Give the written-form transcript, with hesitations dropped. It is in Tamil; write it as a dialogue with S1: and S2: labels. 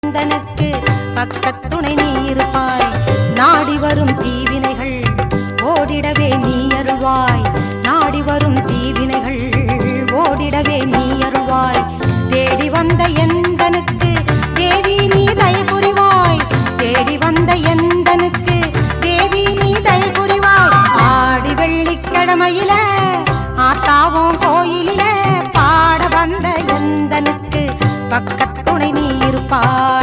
S1: எந்தனுக்கு பக்கத்துணை நீ இருப்பாய். நாடி வரும் தீவினைகள் ஓடிடவே நீ அருள்வாய். நாடி வரும் தீவினைகள் ஓடிடவே நீ அருள்வாய். தேடி வந்த எந்தனுக்கு தேவி நீ தயை புரிவாய். தேடி வந்த எந்தனுக்கு தேவி நீ தயை புரிவாய். ஆடி வெள்ளிக்கிழமையில ஆத்தாவும் கோயிலில பாட வந்த எந்தனுக்கு பக்கத்துணை நீ இருப்பாய்.